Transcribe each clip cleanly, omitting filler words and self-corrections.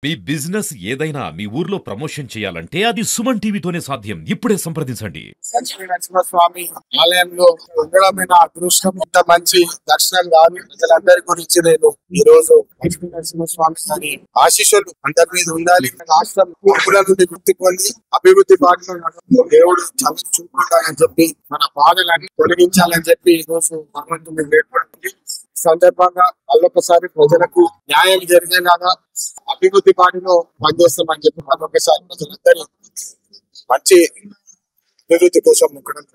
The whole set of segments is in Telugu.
మీ బిజినెస్ ఏదైనా మీ ఊర్లో ప్రమోషన్ చేయాలంటే అది సుమన్ టీవీతోనే సాధ్యం. ఇప్పుడే సంప్రదించండి. లక్ష్మీ నరసింహస్వామి ఆలయంలో ఉండడమే నా అదృష్టం. ఇంత మంచి దర్శనం కాదు. ప్రజలందరి గురించి నేను ఈ రోజు లక్ష్మీ నరసింహస్వామి గారి ఆశీస్సులు అందరి మీద ఉండాలి. రాష్ట్రం పూర్పుల నుండి గుర్తుకొని అభివృద్ధి బాటలో దేవుడు చదువు చూపుకుంటానని చెప్పి మన బాధలని తొలగించాలని చెప్పి ఈ రోజు భగవంతుని వేడుకుంటుంది. సందర్భంగా మళ్ళొకసారి ప్రజలకు న్యాయం జరిగేలాగా అభివృద్ధి బాటలో పనిచేస్తామని చెప్పి మరొకసారి ప్రజలందరూ మంచి అభివృద్ధి కోసం మొక్కడం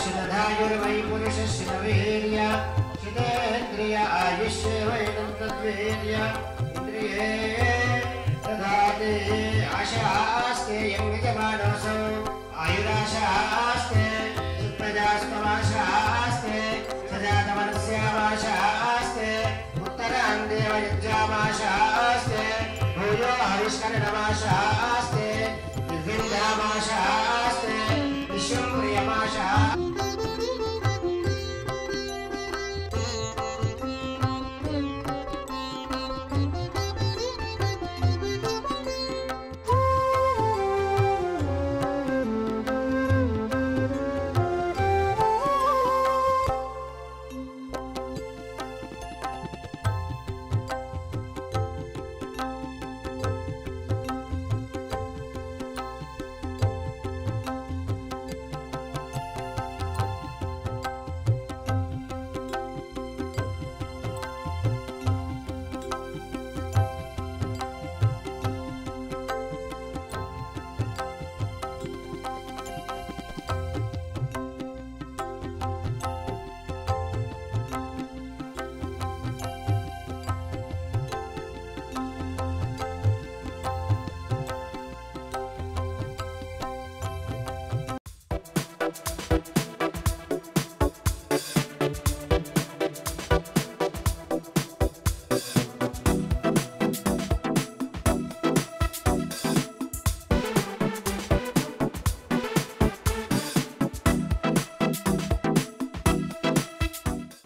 शिवधायुर्वै पुरुषशिववीर्य शिवेन्द्रिय आयुष्येवैनं तद्वीर्य इन्द्रिये ददाति आशास्ते यज्ञमानसो आयुराशास्ते सुप्रजास्तमाशास्ते सजातमनस्यामाशास्ते उत्तरां देवयज्ञामाशास्ते भूयो हविष्करणमाशास्ते